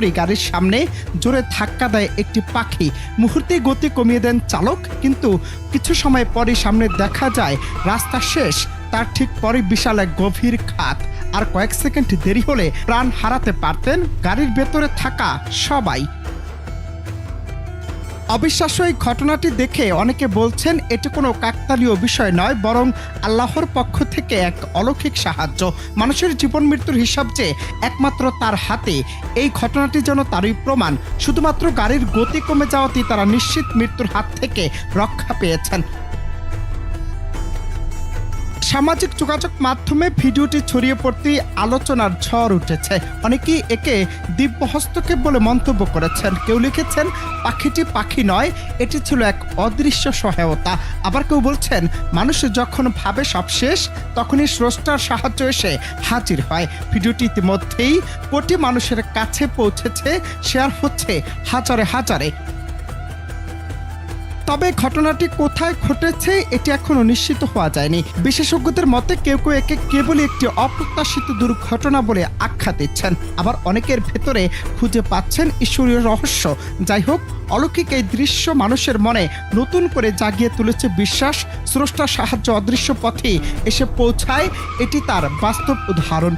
মাত্রই গাড়ির সামনে জোরে ধাক্কা দেয় একটি পাখি। মুহূর্তেই গতি কমিয়ে দেন চালক, কিন্তু কিছু সময় পরই সামনে দেখা যায় রাস্তা শেষ। তার ঠিক পরে বিশাল এক গভীর খাত। আর কয়েক সেকেন্ড দেরি হলে প্রাণ হারাতে পারতেন গাড়ির ভেতরে থাকা সবাই। অবিশ্বাস্য এই ঘটনাটি দেখে অনেকে বলছেন এটি কোনো কাকতালীয় বিষয় নয়, বরং আল্লাহর পক্ষ থেকে এক অলৌকিক সাহায্য। মানুষের জীবন মৃত্যুর হিসাব যে একমাত্র তার হাতে, এই ঘটনাটি যেন তারই প্রমাণ। শুধুমাত্র গাড়ির গতি কমে যাওয়াতেই তারা নিশ্চিত মৃত্যুর হাত থেকে রক্ষা পেয়েছেন। সামাজিক যোগাযোগ মাধ্যমে ভিডিওটি ছড়িয়ে পড়তেই আলোচনার ঝড় উঠেছে। অনেকেই একে দিব্য হস্তক্ষেপ বলে মন্তব্য করেছেন। কেউ লিখেছেন পাখিটি পাখি নয়, এটি ছিল এক অদৃশ্য সহায়তা। আবার কেউ বলছেন মানুষ যখন ভাবে সব শেষ, তখনই স্রষ্টার সাহায্য এসে হাজির হয়। ভিডিওটি ইতিমধ্যেই কোটি মানুষের কাছে পৌঁছেছে, শেয়ার হচ্ছে হাজারে হাজারে। তবে ঘটনাটি কোথায় ঘটেছে এটি এখনো নিশ্চিত হওয়া যায়নি। বিশেষজ্ঞদের মতে কেউ কেউ একে কেবলই একটি অপ্রত্যাশিত দুর্ঘটনা বলে আখ্যা দিচ্ছেন, আবার অনেকের ভেতরে খুঁজে পাচ্ছেন ঈশ্বরীয় রহস্য। যাই হোক, অলৌকিক এই দৃশ্য মানুষের মনে নতুন করে জাগিয়ে তুলেছে বিশ্বাস। স্রষ্টার সাহায্য অদৃশ্য পথে এসে পৌঁছায়, এটি তার বাস্তব উদাহরণ।